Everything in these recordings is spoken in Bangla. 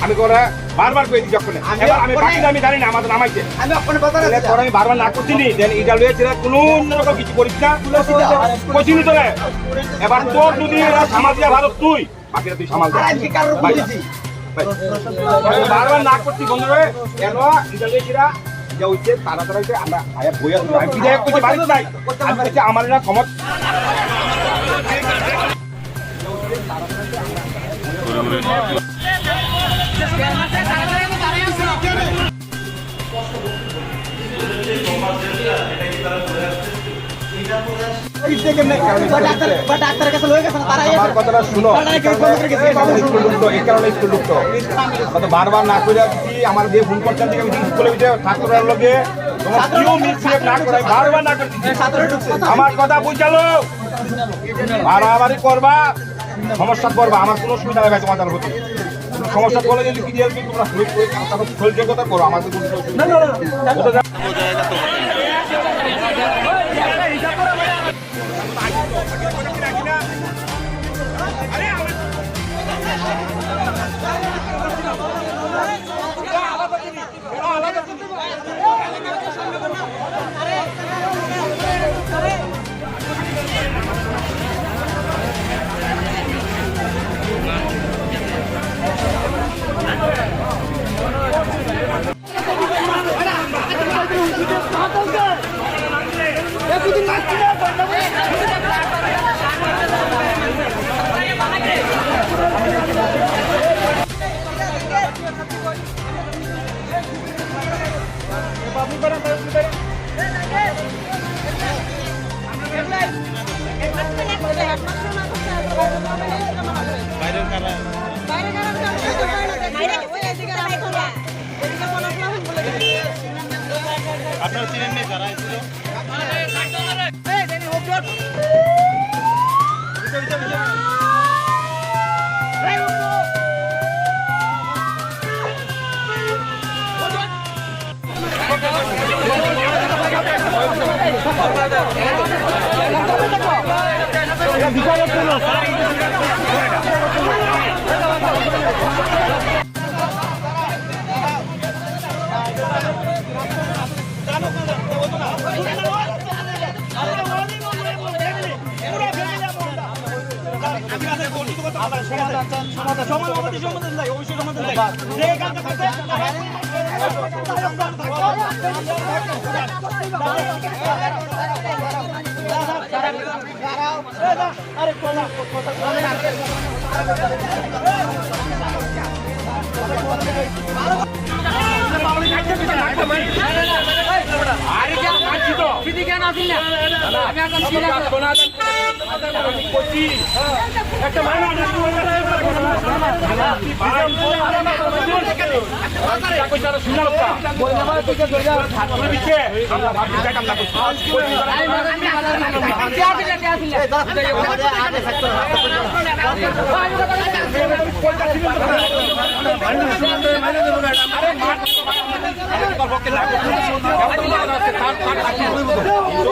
আমি করে বারবার কই যখন আমি বাকি আমি জানি না আমাদের নামাইছে আমি আপনি বাজারে পরে আমি বারবার না করছি নি দেন এটা লয়ে ছিল কোনো রকম কিছু করিস না কইছিনি তোরে এবার তোর যদি সামাল দিয়া ভালো তুই বাকিরা তুই সামাল দে আমি কারোর বলেছি বারবার না করছি বন্ধুরা কেন এটা লয়ে কিরা যে হইছে তাড়াতাড়ি আমরা আয়া বইয়া আমি বিদায় কইছি বাড়িতে যাই আমি বলছি আমার না ক্ষমতা বারবার না করে আমার দিয়ে ফোন করতেন স্কুলে ঠাকুরের লগে বারবার না করছি আমার কথা বুঝালো বাড়াবাড়ি করবা সমস্যা করবা আমার কোনো অসুবিধা হবে তোমাদের প্রতি সমস্যা করলে যদি কি দিয়ে তোমরা সহযোগিতা করো আমাদের আপনারা চিনেন নি যারা ছিল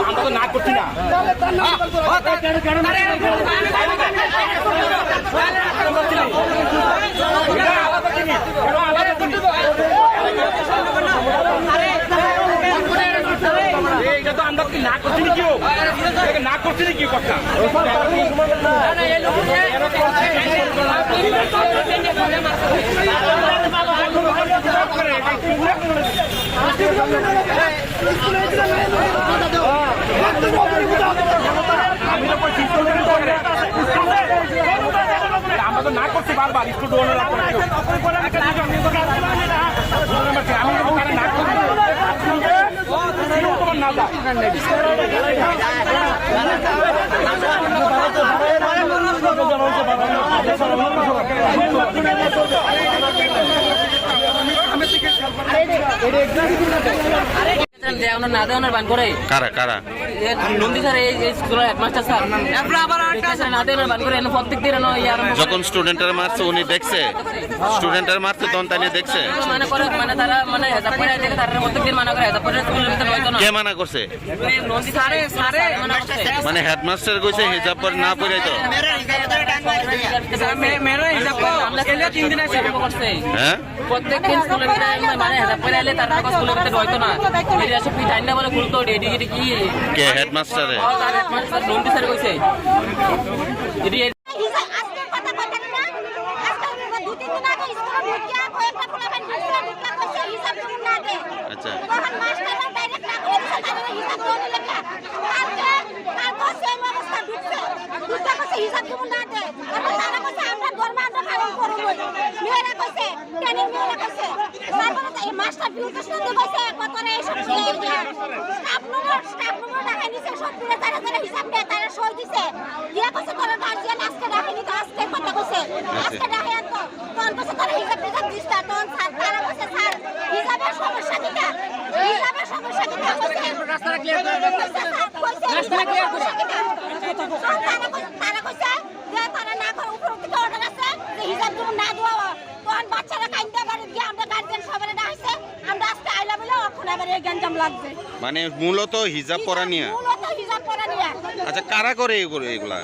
আমরা তো না করছি না এটা তো আমরা না করছি না কেউ না করছি না কি কথা আমরা তো না করছি বারবার স্কুল ডোনে রাখতে আমি না করছি না দেওয়ানোর না দেওয়ানোর বান করে কারা নন্দী স্যার এই স্কুলের হেডমাস্টার স্যার না দেন বান করে প্রত্যেক দিন যখন স্টুডেন্টের মারছে উনি দেখছে, স্টুডেন্টের মারছে তখন তাই দেখছে। মানে করে মানে তারা মানে হেজাব করে দেখে তারা প্রত্যেক দিন মানা করে হেজাব করে স্কুলের ভিতরে হয়তো না। কে মানা করছে? নন্দী স্যারে মানা করছে। মানে হেডমাস্টার কইছে হিজাব পরে না পরে তো মেরে হিজাব করে 3 দিন আছে করছে। হ্যাঁ প্রত্যেক দিন স্কুলের ভিতরে মানে হেজাব করে এলে তারা স্কুলের ভিতরে হয়তো না। এর আসে পিটাই না বলে খুলতো এডি এডি কি কে হেডমাস্টারে? হেডমাস্টার নন্দী স্যার কইছে এডি আচ্ছা মানে মূলত হিজাব পরা নিয়ে। আচ্ছা কারা করে এগুলা?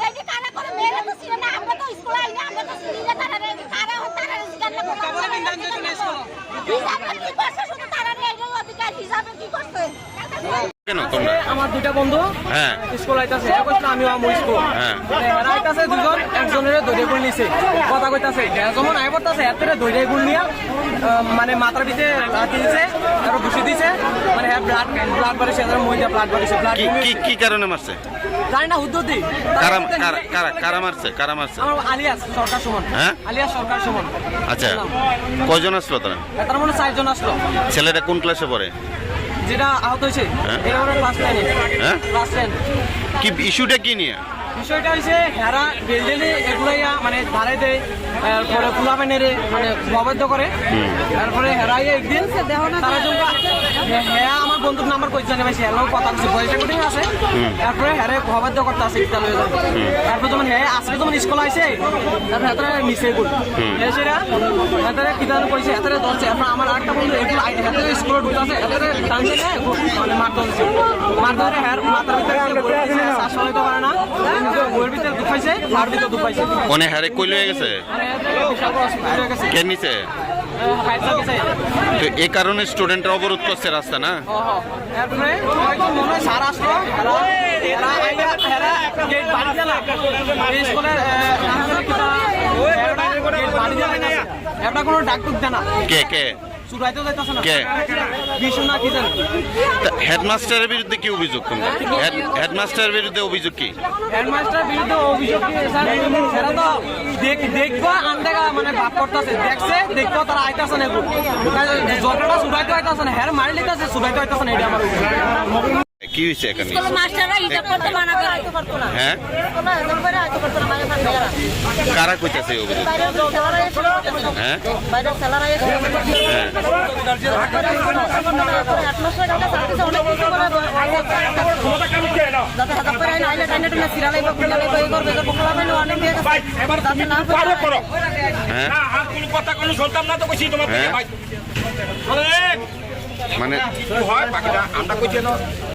কেন তোমরা? আমার দুইটা বন্ধু হ্যাঁ স্কুল আইতাছে আমিও আমার স্কুল হ্যাঁ এরা আইতাছে দুজন একজনের দৈরে গুল নিছে কথা কইতাছে যেমন আই পড়তাছে এতরে দৈরে গুল নিয়া মানে মাথার ভিতরে লাথি দিছে আর ঘুষি দিছে মানে ব্লাড বাড়িছে আর মইটা ব্লাড বাড়িছে ব্লাড কি কারণে মারছে জানি না হুদ্দুদি কারা মারছে? আমার আলিয়াস সরকার সুমন। হ্যাঁ আলিয়াস সরকার সুমন। আচ্ছা কয়জন আসলো তারা? তার মনে 4 জন আসলো। ছেলেটা কোন ক্লাসে পড়ে? যেটা আহত হয়েছে এটা ওরা ক্লাস 9 হ্যাঁ ক্লাস 10। কি ইস্যুটা কি নিয়ে? বিষয়টা হচ্ছে হেরা বেলডেলে এগুলাইয়া মানে ধারে দেয় পরে খোলা মেনেরে মানে অবৈধ করে তারপরে হেরাই একদিন তারা জমা হ্যাঁ আমার বন্ধুর নাম্বার কই জানে ভাই হ্যালো কথা বলছে ভয়েস রেকর্ডিং আছে তারপরে হেরে অবৈধ করতে আছে বিদ্যালয়ে তারপর যখন হ্যাঁ আজকে যখন স্কুল আইছে তারপরে হাতরে মিসে গুল এসেরা হাতরে কিদান কইছে হাতরে ধরছে এখন আমার আরেকটা বন্ধু এগুলো হাতরে স্কুলে ঢুকে আছে হাতরে টানছে না মানে মারতে হচ্ছে মারতে হ্যাঁ মাথার ভিতরে শ্বাস নিতে পারে না বইয়ের ভিতরে দুখাইছে আর ভিতরে দুখাইছে কোনে হারে কই লয়ে গেছে কে নিছে তো এই কারণে স্টুডেন্টরা অবরোধ করছে রাস্তা না তারপরে হয়তো মনে হয় সার আসলো গেট বাড়ি দিলা স্কুলের এটা কোনো ডাক টুক দেয় না কে সুরাইতে যাইতাছে না কে বিষ্ণু না কি জানি হেডমাস্টারের বিরুদ্ধে কি অভিযোগ তোমরা? হেডমাস্টারের বিরুদ্ধে অভিযোগ কি? হেডমাস্টার বিরুদ্ধে অভিযোগ কি স্যার সেটা তো দেখবো আন্দাগা মানে ভাব করতেছে দেখছে দেখবো তারা আইতাছে না জলটা সুরাইতে আইতাছে না হ্যাঁ মারি লিতাছে সুরাইতে আইতাছে না এটা আমার কি হয়েছে এখানে? মাস্টাররা হিসাব করতে মানা করে আইতে পারতো না। হ্যাঁ কোনো একদম করে আইতে পারতো না মানে মেয়েরা কারা কইতাছে এই অভিযোগ? বাইরের ছেলেরা এসে হ্যাঁ বাইরের ছেলেরা এসে হ্যাঁ অনেক যাতে হাত করে আইলে টাইনে টাইনে সিরালাই বা কুলালাই বা এই করবে এগুলো বকলা মানে অনেক মেয়ে ভাই এবার তুমি পারো করো হ্যাঁ না আর কোনো কথা কোনো শুনতাম না তো কইছি তোমার হ্যাঁ। ভাই অনেক মানে হয় বাকিটা আমরা কইছি না